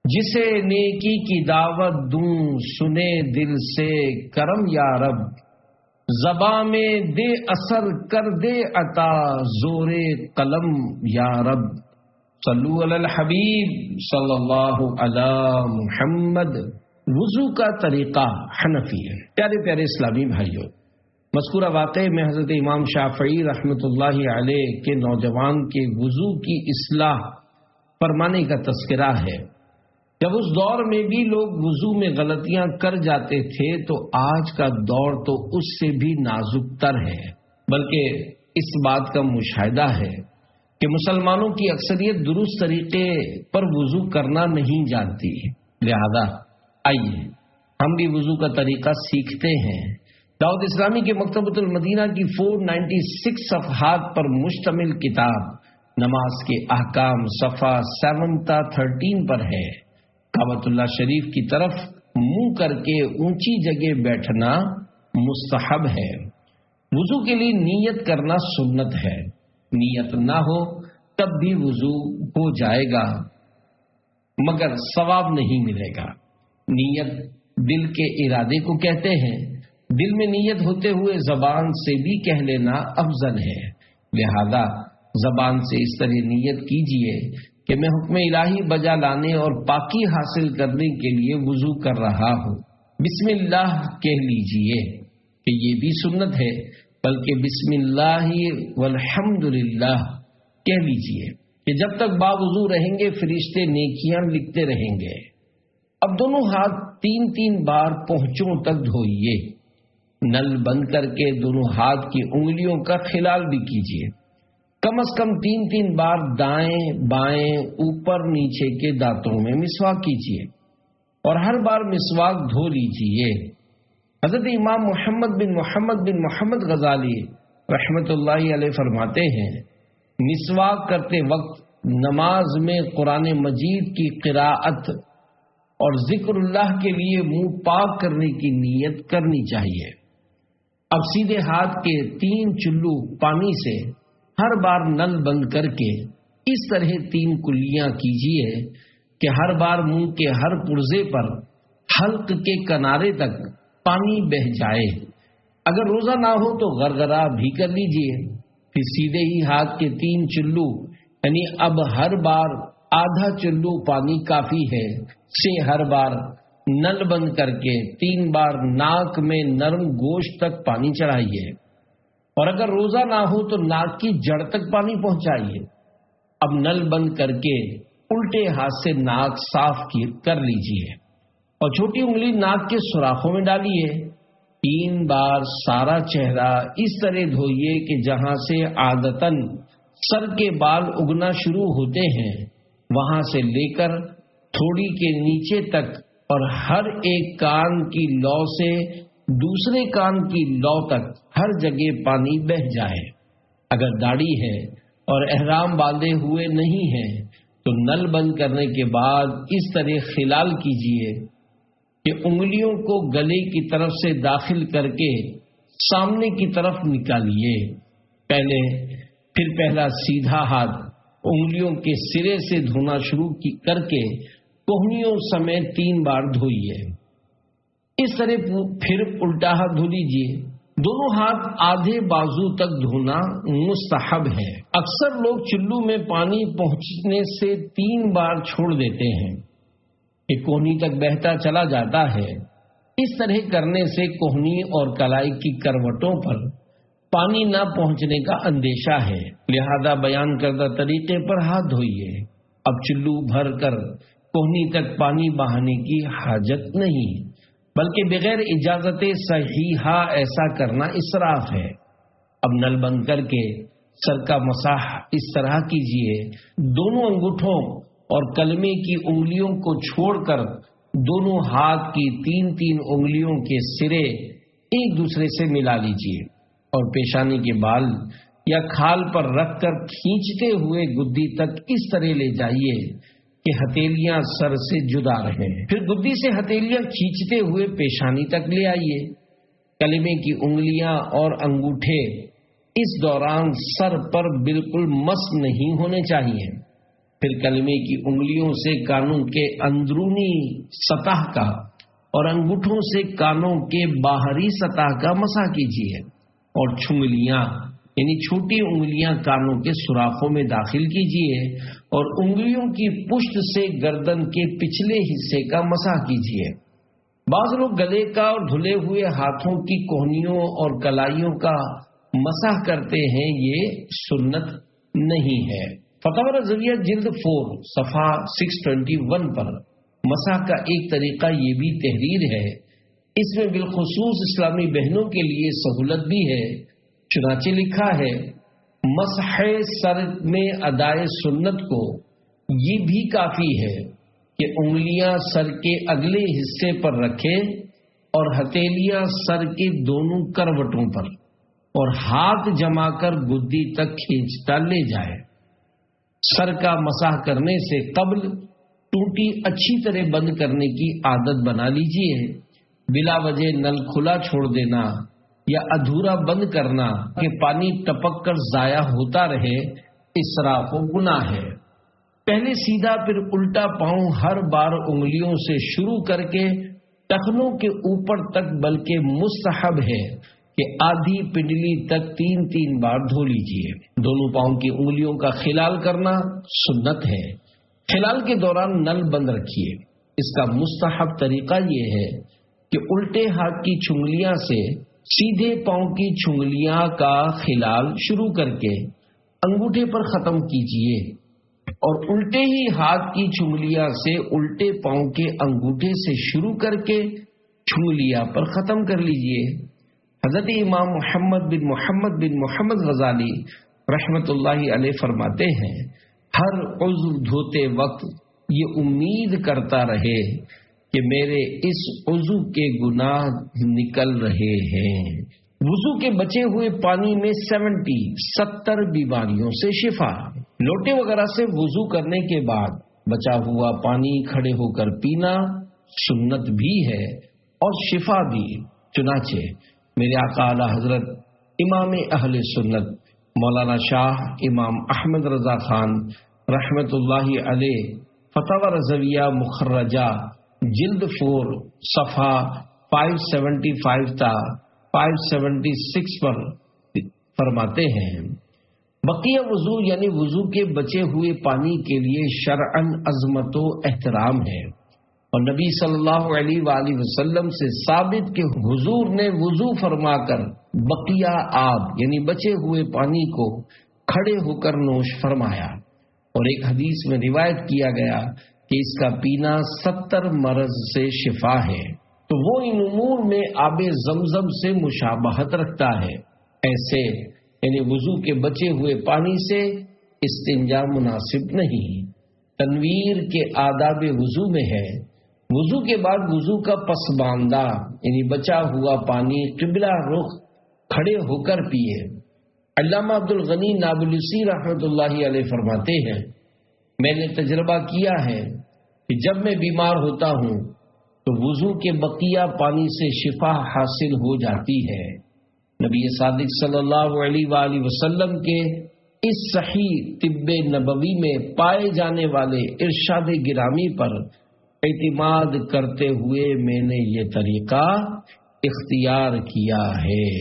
جسے نیکی کی دعوت دوں سنے دل سے کرم یا رب، زباں میں دے اثر کر دے عطا زور قلم یا رب۔ صلو علی الحبیب صلی اللہ علی محمد۔ وضو کا طریقہ حنفی ہے۔ پیارے پیارے اسلامی بھائیوں، مذکورہ واقعے میں حضرت امام شافعی رحمت اللہ علیہ کے نوجوان کے وضو کی اصلاح فرمانے کا تذکرہ ہے۔ جب اس دور میں بھی لوگ وضو میں غلطیاں کر جاتے تھے تو آج کا دور تو اس سے بھی نازک تر ہے، بلکہ اس بات کا مشاہدہ ہے کہ مسلمانوں کی اکثریت درست طریقے پر وضو کرنا نہیں جانتی۔ لہذا آئیے ہم بھی وضو کا طریقہ سیکھتے ہیں۔ دعوت اسلامی کے مکتبۃ المدینہ کی 496 صفحات پر مشتمل کتاب نماز کے احکام صفحہ 7 تا 13 پر ہے۔ کعبۃ اللہ شریف کی طرف منہ کر کے اونچی جگہ بیٹھنا مستحب ہے۔ وضو کے لیے نیت کرنا سنت ہے، نیت نہ ہو تب بھی وضو ہو جائے گا مگر ثواب نہیں ملے گا۔ نیت دل کے ارادے کو کہتے ہیں، دل میں نیت ہوتے ہوئے زبان سے بھی کہہ لینا افضل ہے، لہذا زبان سے اس طرح نیت کیجئے کہ میں حکم الہی بجا لانے اور پاکی حاصل کرنے کے لیے وضو کر رہا ہوں۔ بسم اللہ کہہ لیجئے کہ یہ بھی سنت ہے، بلکہ بسم اللہ والحمد للہ کہہ لیجئے کہ جب تک باوضو رہیں گے فرشتے نیکیاں لکھتے رہیں گے۔ اب دونوں ہاتھ 3 بار پہنچوں تک دھوئیے، نل بند کر کے دونوں ہاتھ کی انگلیوں کا خلال بھی کیجیے، کم از کم 3 بار دائیں بائیں اوپر نیچے کے دانتوں میں مسواک کیجیے اور ہر بار مسواک دھو لیجیے۔ حضرت امام محمد بن محمد غزالی رحمت اللہ علیہ فرماتے ہیں، مسواک کرتے وقت نماز میں قرآن مجید کی قراءت اور ذکر اللہ کے لیے منہ پاک کرنے کی نیت کرنی چاہیے۔ اب سیدھے ہاتھ کے 3 چلو پانی سے ہر بار نل بند کر کے اس طرح 3 کلیاں کیجیے کہ ہر بار منہ کے ہر پرزے پر حلق کے کنارے تک پانی بہہ جائے۔ اگر روزہ نہ ہو تو غرغرہ بھی کر لیجیے، پھر سیدھے ہی ہاتھ کے 3 چلو یعنی اب ہر بار آدھا چلو پانی کافی ہے سے ہر بار نل بند کر کے 3 بار ناک میں نرم گوشت تک پانی چڑھائیے، اور اگر روزہ نہ ہو تو ناک کی جڑ تک پانی پہنچائیے۔ اب نل بند کر کے الٹے ہاتھ سے ناک صاف کر لیجیے اور چھوٹی انگلی ناک کے سوراخوں میں ڈالیے۔ 3 بار سارا چہرہ اس طرح دھوئیے کہ جہاں سے عادتاً سر کے بال اگنا شروع ہوتے ہیں وہاں سے لے کر تھوڑی کے نیچے تک، اور ہر ایک کان کی لو سے دوسرے کان کی لو تک ہر جگہ پانی بہہ جائے۔ اگر داڑھی ہے اور احرام باندھے ہوئے نہیں ہے تو نل بند کرنے کے بعد اس طرح خلال کیجیے کہ انگلیوں کو گلے کی طرف سے داخل کر کے سامنے کی طرف نکالیے۔ پھر پہلا سیدھا ہاتھ انگلیوں کے سرے سے دھونا شروع کر کے کوہنیوں سمیت 3 بار دھوئیے۔ اس طرح پھر الٹا ہاتھ دھو لیجیے۔ دونوں ہاتھ آدھے بازو تک دھونا مستحب ہے۔ اکثر لوگ چلو میں پانی پہنچنے سے 3 بار چھوڑ دیتے ہیں کہ کوہنی تک بہتا چلا جاتا ہے۔ اس طرح کرنے سے کوہنی اور کلائی کی کروٹوں پر پانی نہ پہنچنے کا اندیشہ ہے، لہذا بیان کردہ طریقے پر ہاتھ دھوئیے۔ اب چلو بھر کر کوہنی تک پانی بہانے کی حاجت نہیں، بلکہ بغیر اجازت صحیحہ ایسا کرنا اسراف ہے۔ اب نل بند کر کے سر کا مسح اس طرح کیجیے، دونوں انگوٹھوں اور کلمے کی انگلیوں کو چھوڑ کر دونوں ہاتھ کی 3 انگلیوں کے سرے ایک دوسرے سے ملا لیجیے اور پیشانی کے بال یا کھال پر رکھ کر کھینچتے ہوئے گدی تک اس طرح لے جائیے کہ ہتھیلیاں سر سے جدا رہیں۔ پھر گدی سے ہتھیلیاں کھینچتے ہوئے پیشانی تک لے آئیے۔ کلمے کی انگلیاں اور انگوٹھے اس دوران سر پر بالکل مس نہیں ہونے چاہیے۔ پھر کلمے کی انگلیوں سے کانوں کے اندرونی سطح کا اور انگوٹھوں سے کانوں کے باہری سطح کا مسح کیجیے، اور چھنگلیاں یعنی چھوٹی انگلیاں کانوں کے سوراخوں میں داخل کیجیے اور انگلیوں کی پشت سے گردن کے پچھلے حصے کا مسح کیجیے۔ بعض لوگ گلے کا اور دھلے ہوئے ہاتھوں کی کوہنیوں اور کلائیوں کا مسح کرتے ہیں، یہ سنت نہیں ہے۔ فتاوی رضویہ جلد 4 صفحہ 621 پر مسح کا ایک طریقہ یہ بھی تحریر ہے، اس میں بالخصوص اسلامی بہنوں کے لیے سہولت بھی ہے۔ چنانچہ لکھا ہے، مسح سر میں ادائے سنت کو یہ بھی کافی ہے کہ انگلیاں سر کے اگلے حصے پر رکھے اور ہتھیلیاں سر کی دونوں کروٹوں پر اور ہاتھ جما کر گدی تک کھینچتا لے جائے۔ سر کا مسح کرنے سے قبل ٹوٹی اچھی طرح بند کرنے کی عادت بنا لیجئے۔ بلا وجہ نل کھلا چھوڑ دینا یا ادھورا بند کرنا کہ پانی ٹپک کر ضائع ہوتا رہے اسراف و گناہ ہے۔ پہلے سیدھا پھر الٹا پاؤں ہر بار انگلیوں سے شروع کر کے ٹخنوں کے اوپر تک، بلکہ مستحب ہے کہ آدھی پنڈلی تک 3 بار دھو لیجئے۔ دونوں پاؤں کی انگلیوں کا خلال کرنا سنت ہے۔ خلال کے دوران نل بند رکھیے۔ اس کا مستحب طریقہ یہ ہے کہ الٹے ہاتھ کی چنگلیاں سے سیدھے پاؤں کی چنگلیاں کا خلال شروع کر کے انگوٹھے پر ختم کیجئے اور الٹے ہی ہاتھ کی چنگلیاں سے الٹے پاؤں کے انگوٹھے سے شروع کر کے چنگلیاں پر ختم کر لیجئے۔ حضرت امام محمد بن محمد غزالی رحمت اللہ علیہ فرماتے ہیں، ہر عضو دھوتے وقت یہ امید کرتا رہے کہ میرے اس عضو کے گناہ نکل رہے ہیں۔ وضو کے بچے ہوئے پانی میں 70 بیماریوں سے شفا۔ لوٹے وغیرہ سے وضو کرنے کے بعد بچا ہوا پانی کھڑے ہو کر پینا سنت بھی ہے اور شفا بھی۔ چنانچہ میرے آقا اعلی حضرت امام اہل سنت مولانا شاہ امام احمد رضا خان رحمت اللہ علیہ فتاوی رضویہ مخرجہ جلد 4 صفحہ 575 تا 576 پر فرماتے ہیں، بقیہ وضو یعنی وضو کے بچے ہوئے پانی کے لیے شرعاً عظمت و احترام ہے، اور نبی صلی اللہ علیہ وآلہ وسلم سے ثابت کہ حضور نے وضو فرما کر بقیہ آب یعنی بچے ہوئے پانی کو کھڑے ہو کر نوش فرمایا، اور ایک حدیث میں روایت کیا گیا کہ اس کا پینا 70 مرض سے شفا ہے۔ تو وہ ان امور میں آب زمزم سے مشابہت رکھتا ہے۔ ایسے یعنی وضو کے بچے ہوئے پانی سے استنجا مناسب نہیں۔ تنویر کے آداب وضو میں ہے، وضو کے بعد وضو کا پسماندہ یعنی بچا ہوا پانی قبلہ رخ کھڑے ہو کر پیے۔ علامہ عبد الغنی نابلسی رحمت اللہ علیہ فرماتے ہیں، میں نے تجربہ کیا ہے کہ جب میں بیمار ہوتا ہوں تو وضو کے بقیہ پانی سے شفا حاصل ہو جاتی ہے۔ نبی صادق صلی اللہ علیہ وآلہ وسلم کے اس صحیح طب نبوی میں پائے جانے والے ارشاد گرامی پر اعتماد کرتے ہوئے میں نے یہ طریقہ اختیار کیا ہے۔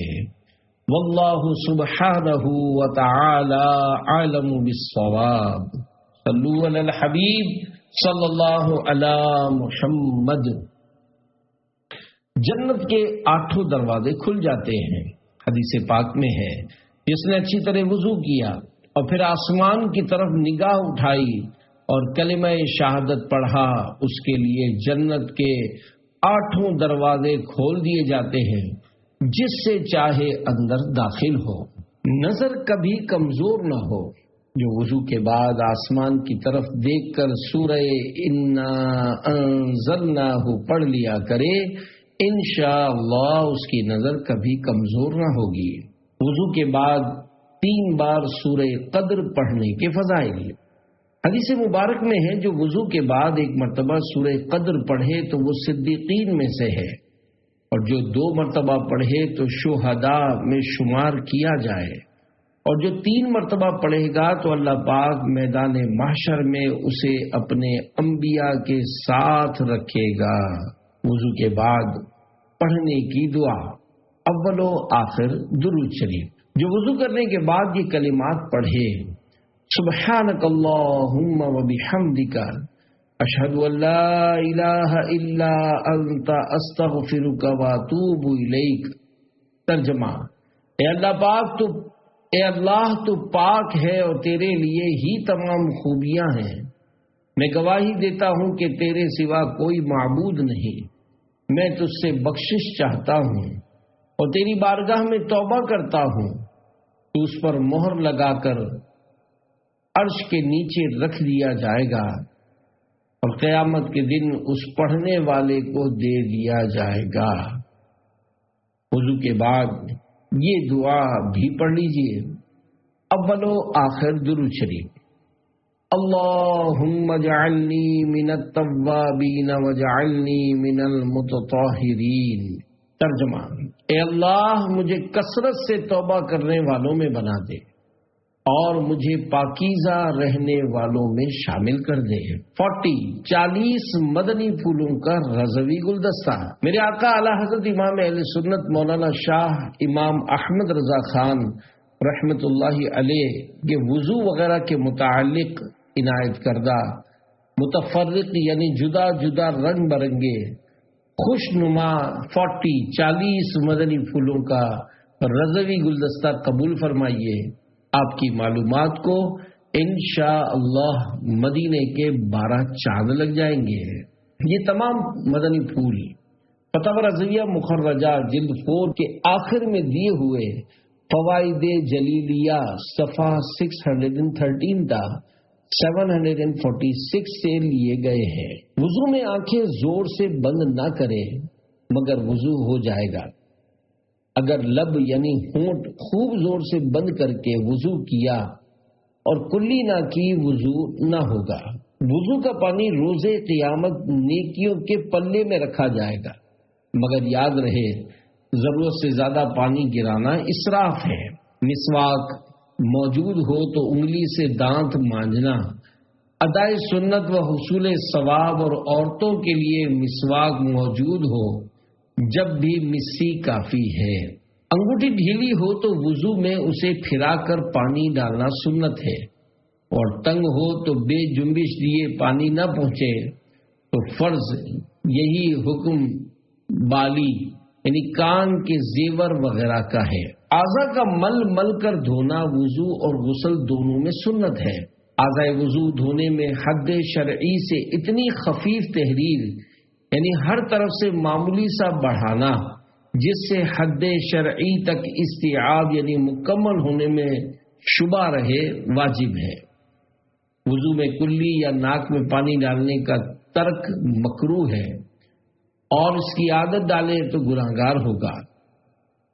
واللہ سبحانہ وتعالی عالم بالصواب۔ صلو علی الحبیب صلی اللہ علی محمد۔ جنت کے 8 دروازے کھل جاتے ہیں۔ حدیث پاک میں ہے، جس نے اچھی طرح وضو کیا اور پھر آسمان کی طرف نگاہ اٹھائی اور کلمہ شہادت پڑھا، اس کے لیے جنت کے 8 دروازے کھول دیے جاتے ہیں، جس سے چاہے اندر داخل ہو۔ نظر کبھی کمزور نہ ہو، جو وضو کے بعد آسمان کی طرف دیکھ کر سورہ انا انزلناہ پڑھ لیا کرے، انشاءاللہ اس کی نظر کبھی کمزور نہ ہوگی۔ وضو کے بعد 3 بار سورہ قدر پڑھنے کے فضائل۔ حدیث مبارک میں ہے، جو وضو کے بعد 1 مرتبہ سورہ قدر پڑھے تو وہ صدیقین میں سے ہے، اور جو 2 مرتبہ پڑھے تو شہداء میں شمار کیا جائے، اور جو 3 مرتبہ پڑھے گا تو اللہ پاک میدان محشر میں اسے اپنے انبیاء کے ساتھ رکھے گا۔ وضو کے بعد پڑھنے کی دعا، اول و آخر درود شریف۔ جو وضو کرنے کے بعد یہ کلمات پڑھے، سبحانک اللہم و بحمدک، اشہد ان لا الہ الا انت، استغفرک و اتوب الیک۔ ترجمہ، اے اللہ تو پاک ہے اور تیرے لیے ہی تمام خوبیاں ہیں۔ میں گواہی دیتا ہوں کہ تیرے سوا کوئی معبود نہیں۔ میں تجھ سے بخشش چاہتا ہوں اور تیری بارگاہ میں توبہ کرتا ہوں۔ تو اس پر مہر لگا کر عرش کے نیچے رکھ دیا جائے گا اور قیامت کے دن اس پڑھنے والے کو دے دیا جائے گا۔ وضو کے بعد یہ دعا بھی پڑھ لیجئے، اول و آخر درود شریف، اللہم اجعلنی من التوابین واجعلنی من المتطہرین۔ ترجمہ، اے اللہ مجھے کثرت سے توبہ کرنے والوں میں بنا دے اور مجھے پاکیزہ رہنے والوں میں شامل کر دے۔ 40 مدنی پھولوں کا رضوی گلدستہ۔ میرے آقا اعلی حضرت امام اہل سنت مولانا شاہ امام احمد رضا خان رحمت اللہ علیہ کے وضو وغیرہ کے متعلق عنایت کردہ متفرق یعنی جدا جدا رنگ برنگے خوش نما 40 مدنی پھولوں کا رضوی گلدستہ قبول فرمائیے۔ آپ کی معلومات کو انشاءاللہ مدینے کے 12 چاند لگ جائیں گے۔ یہ تمام مدنی پھول فتاوی رضویہ مخرجہ جلد 4 کے آخر میں دیے ہوئے فوائد جلیلیہ صفحہ 613 تا 746 سے لیے گئے ہیں۔ وضو میں آنکھیں زور سے بند نہ کرے مگر وضو ہو جائے گا۔ اگر لب یعنی ہونٹ خوب زور سے بند کر کے وضو کیا اور کلی نہ کی وضو نہ ہوگا۔ وضو کا پانی روز قیامت نیکیوں کے پلے میں رکھا جائے گا، مگر یاد رہے ضرورت سے زیادہ پانی گرانا اسراف ہے۔ مسواک موجود ہو تو انگلی سے دانت مانجنا ادائے سنت و حصول ثواب، اور عورتوں کے لیے مسواک موجود ہو جب بھی مسی کافی ہے۔ انگوٹھی ڈھیلی ہو تو وضو میں اسے پھرا کر پانی ڈالنا سنت ہے، اور تنگ ہو تو بے جنبش دیے پانی نہ پہنچے تو فرض۔ یہی حکم بالی یعنی کان کے زیور وغیرہ کا ہے۔ اعضاء کا مل مل کر دھونا وضو اور غسل دونوں میں سنت ہے۔ اعضاء وضو دھونے میں حد شرعی سے اتنی خفیف تحریر یعنی ہر طرف سے معمولی سا بڑھانا جس سے حد شرعی تک استیعاب یعنی مکمل ہونے میں شبہ رہے واجب ہے۔ وضو میں کلی یا ناک میں پانی ڈالنے کا ترک مکروہ ہے، اور اس کی عادت ڈالے تو گناہگار ہوگا۔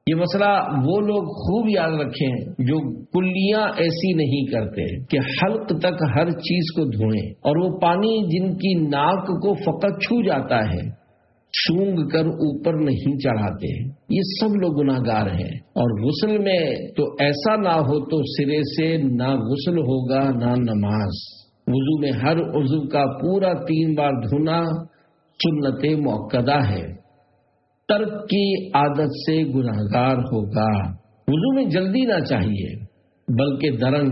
یہ مسئلہ وہ لوگ خوب یاد رکھیں جو کلیاں ایسی نہیں کرتے کہ حلق تک ہر چیز کو دھوئیں، اور وہ پانی جن کی ناک کو فقط چھو جاتا ہے سونگھ کر اوپر نہیں چڑھاتے، یہ سب لوگ گناہگار ہیں۔ اور غسل میں تو ایسا نہ ہو تو سرے سے نہ غسل ہوگا نہ نماز۔ وضو میں ہر عضو کا پورا 3 بار دھونا سنت مؤکدہ ہے، ترک کی عادت سے گناہگار ہوگا۔ وضو میں جلدی نہ چاہیے بلکہ درنگ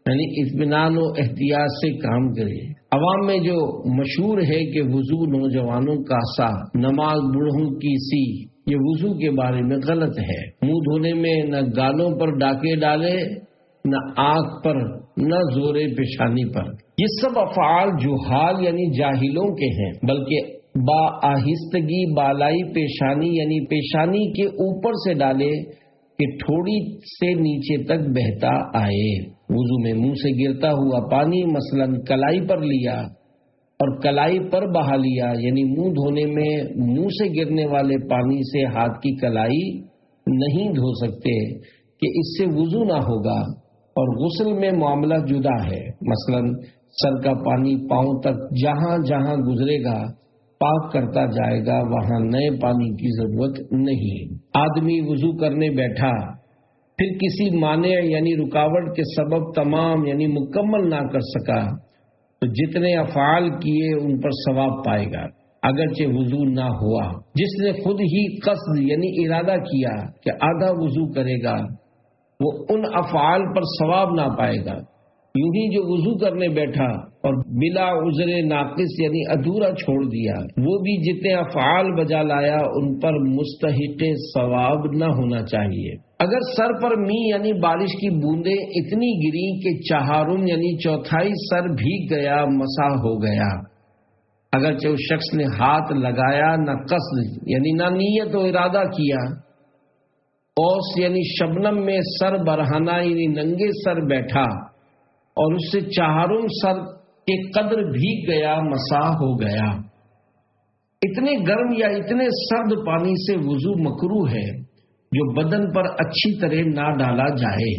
یعنی اطمینان و احتیاط سے کام کرے۔ عوام میں جو مشہور ہے کہ وضو نوجوانوں کا سا نماز بوڑھوں کی سی، یہ وضو کے بارے میں غلط ہے۔ منہ دھونے میں نہ گالوں پر ڈاکے ڈالے، نہ آنکھ پر، نہ زورے پیشانی پر۔ یہ سب افعال جہال یعنی جاہلوں کے ہیں، بلکہ با آہستگی بالائی پیشانی یعنی پیشانی کے اوپر سے ڈالے کہ ٹھوڑی سے نیچے تک بہتا آئے۔ وضو میں منہ سے گرتا ہوا پانی مثلاً کلائی پر لیا اور کلائی پر بہا لیا، یعنی منہ دھونے میں منہ سے گرنے والے پانی سے ہاتھ کی کلائی نہیں دھو سکتے کہ اس سے وضو نہ ہوگا۔ اور غسل میں معاملہ جدا ہے، مثلاً سر کا پانی پاؤں تک جہاں جہاں گزرے گا پاک کرتا جائے گا، وہاں نئے پانی کی ضرورت نہیں۔ آدمی وضو کرنے بیٹھا پھر کسی مانع یعنی رکاوٹ کے سبب تمام یعنی مکمل نہ کر سکا تو جتنے افعال کیے ان پر ثواب پائے گا اگرچہ وضو نہ ہوا۔ جس نے خود ہی قصد یعنی ارادہ کیا کہ آدھا وضو کرے گا وہ ان افعال پر ثواب نہ پائے گا۔ یوں ہی جو وضو کرنے بیٹھا اور بلا عذر ناقص یعنی ادھورا چھوڑ دیا، وہ بھی جتنے افعال بجا لایا ان پر مستحق ثواب نہ ہونا چاہیے۔ اگر سر پر می یعنی بارش کی بوندیں اتنی گری کہ چہارم یعنی چوتھائی سر بھیگ گیا، مسح ہو گیا، اگرچہ اس شخص نے ہاتھ لگایا نہ قصد یعنی نہ نیت و ارادہ کیا۔ اوس یعنی شبنم میں سر برہنہ یعنی ننگے سر بیٹھا اور اس سے چہارم سر کے قدر بھیگ گیا، مسح ہو گیا۔ اتنے گرم یا اتنے سرد پانی سے وضو مکروہ ہے جو بدن پر اچھی طرح نہ ڈالا جائے،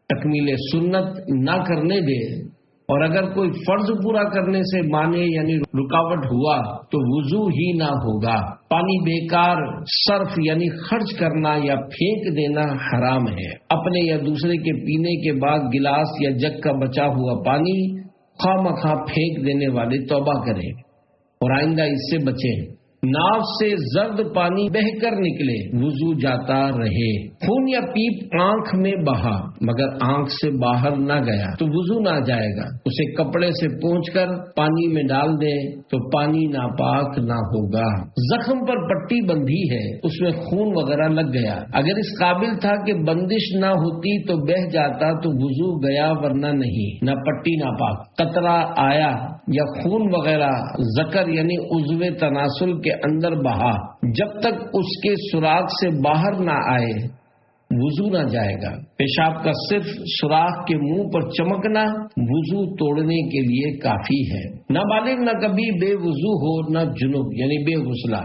تکمیل سنت نہ کرنے دے، اور اگر کوئی فرض پورا کرنے سے مانے یعنی رکاوٹ ہوا تو وضو ہی نہ ہوگا۔ پانی بیکار صرف یعنی خرچ کرنا یا پھینک دینا حرام ہے۔ اپنے یا دوسرے کے پینے کے بعد گلاس یا جگ کا بچا ہوا پانی خواہ مخواہ پھینک دینے والے توبہ کریں اور آئندہ اس سے بچیں۔ ناف سے زرد پانی بہہ کر نکلے، وضو جاتا رہے۔ خون یا پیپ آنکھ میں بہا مگر آنکھ سے باہر نہ گیا تو وضو نہ جائے گا۔ اسے کپڑے سے پونچھ کر پانی میں ڈال دے تو پانی ناپاک نہ ہوگا۔ زخم پر پٹی بندھی ہے، اس میں خون وغیرہ لگ گیا، اگر اس قابل تھا کہ بندش نہ ہوتی تو بہہ جاتا تو وضو گیا ورنہ نہیں، نہ پٹی ناپاک۔ قطرہ آیا یا خون وغیرہ ذکر یعنی عضو تناسل کے اندر بہا، جب تک اس کے سوراخ سے باہر نہ آئے وضو نہ جائے گا۔ پیشاب کا صرف سوراخ کے منہ پر چمکنا وضو توڑنے کے لیے کافی ہے۔ نابالغ نہ کبھی بے وضو ہو نہ جنب یعنی بے غسلہ،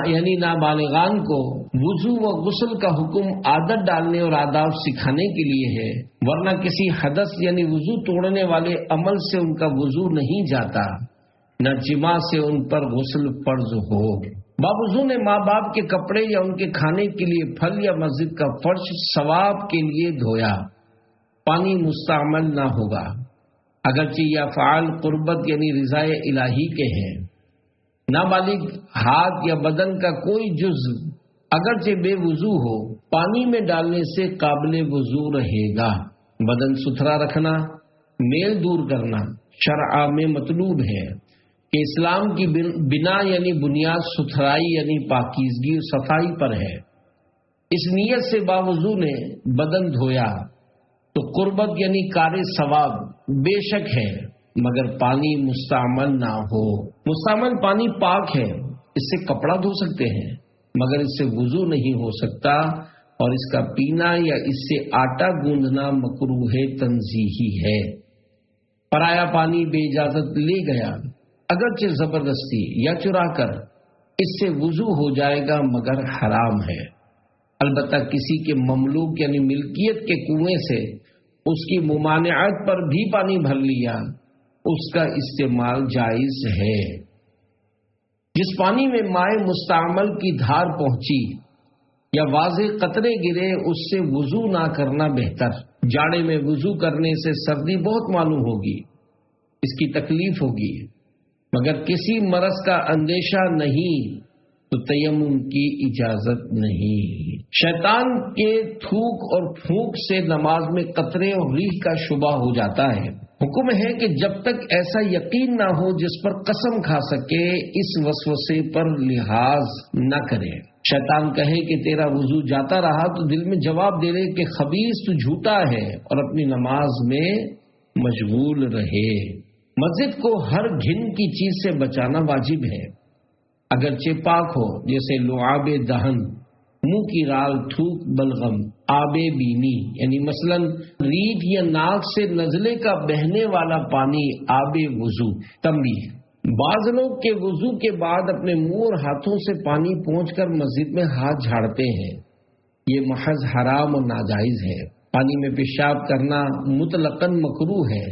یعنی نابالغان کو وضو و غسل کا حکم عادت ڈالنے اور آداب سکھانے کے لیے ہے، ورنہ کسی حدث یعنی وضو توڑنے والے عمل سے ان کا وضو نہیں جاتا، نہ جماع سے ان پر غسل فرض ہو۔ باوضو نے ماں باپ کے کپڑے یا ان کے کھانے کے لیے پھل یا مسجد کا فرش ثواب کے لیے دھویا، پانی مستعمل نہ ہوگا، اگرچہ یہ افعال قربت یعنی رضائے الہی کے ہیں۔ نابالغ ہاتھ یا بدن کا کوئی جزو اگرچہ بے وضو ہو پانی میں ڈالنے سے قابل وضو رہے گا۔ بدن ستھرا رکھنا، میل دور کرنا شرع میں مطلوب ہے کہ اسلام کی بنا یعنی بنیاد ستھرائی یعنی پاکیزگی اور صفائی پر ہے۔ اس نیت سے باوضو نے بدن دھویا تو قربت یعنی کار ثواب بے شک ہے، مگر پانی مستعمل نہ ہو۔ مستعمل پانی پاک ہے، اس سے کپڑا دھو سکتے ہیں، مگر اس سے وضو نہیں ہو سکتا، اور اس کا پینا یا اس سے آٹا گوندھنا مکروہ تنزیہی ہے۔ پرایا پانی بے اجازت لے گیا، اگرچہ زبردستی یا چرا کر، اس سے وضو ہو جائے گا مگر حرام ہے۔ البتہ کسی کے مملوک یعنی ملکیت کے کنویں سے اس کی ممانعت پر بھی پانی بھر لیا، اس کا استعمال جائز ہے۔ جس پانی میں مائع مستعمل کی دھار پہنچی یا واضح قطرے گرے اس سے وضو نہ کرنا بہتر۔ جاڑے میں وضو کرنے سے سردی بہت معلوم ہوگی، اس کی تکلیف ہوگی، مگر کسی مرض کا اندیشہ نہیں تو تیمم کی اجازت نہیں۔ شیطان کے تھوک اور پھونک سے نماز میں قطرے اور ریح کا شبہ ہو جاتا ہے۔ حکم ہے کہ جب تک ایسا یقین نہ ہو جس پر قسم کھا سکے اس وسوسے پر لحاظ نہ کرے۔ شیطان کہے کہ تیرا وضو جاتا رہا تو دل میں جواب دے رہے کہ خبیث تو جھوٹا ہے، اور اپنی نماز میں مشغول رہے۔ مسجد کو ہر گھن کی چیز سے بچانا واجب ہے، اگرچہ پاک ہو، جیسے لعاب دہن، منہ کی رال، تھوک، بلغم، آب بینی یعنی مثلا ریڑھ یا ناک سے نزلے کا بہنے والا پانی آب وضو۔ تنبیہ: بعض لوگ کے وضو کے بعد اپنے منہ اور ہاتھوں سے پانی پہنچ کر مسجد میں ہاتھ جھاڑتے ہیں، یہ محض حرام اور ناجائز ہے۔ پانی میں پیشاب کرنا مطلقاً مکروہ ہے،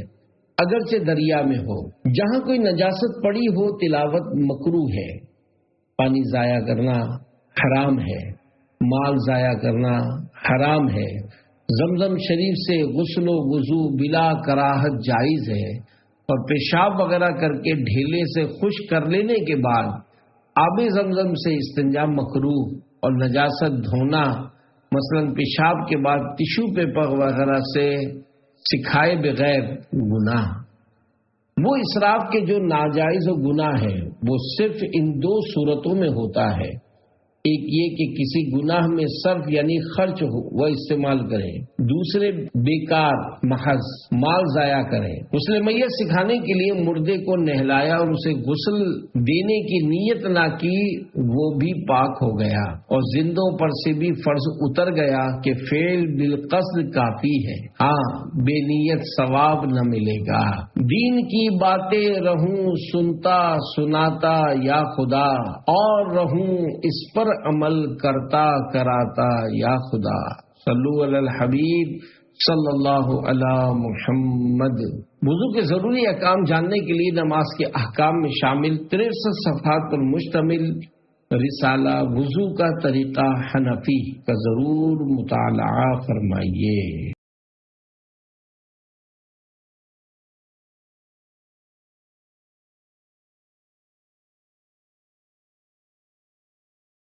اگرچہ دریا میں ہو۔ جہاں کوئی نجاست پڑی ہو تلاوت مکروہ ہے۔ پانی ضائع کرنا حرام ہے، مال ضائع کرنا حرام ہے۔ زمزم شریف سے غسل و وضو بلا کراہت جائز ہے، اور پیشاب وغیرہ کر کے ڈھیلے سے خشک کر لینے کے بعد آب زمزم سے استنجا مکروہ، اور نجاست دھونا مثلا پیشاب کے بعد ٹشو پیپر وغیرہ سے سکھائے بغیر گناہ۔ وہ اسراف کے جو ناجائز و گناہ ہے وہ صرف ان دو صورتوں میں ہوتا ہے، ایک یہ کہ کسی گناہ میں صرف یعنی خرچ ہو وہ استعمال کریں، دوسرے بیکار محض مال ضائع کریں۔ غسل میت سکھانے کے لیے مردے کو نہلایا اور اسے غسل دینے کی نیت نہ کی، وہ بھی پاک ہو گیا، اور زندوں پر سے بھی فرض اتر گیا کہ فعل بالقصد کافی ہے، ہاں بے نیت ثواب نہ ملے گا۔ دین کی باتیں رہوں سنتا سناتا یا خدا، اور رہوں اس پر ہر عمل کرتا کراتا یا خدا صلو علی الحبیب صلی اللہ علی محمد۔ وضو کے ضروری احکام جاننے کے لیے نماز کے احکام میں شامل 63 صفحات پر مشتمل رسالہ وضو کا طریقہ حنفی کا ضرور مطالعہ فرمائیے۔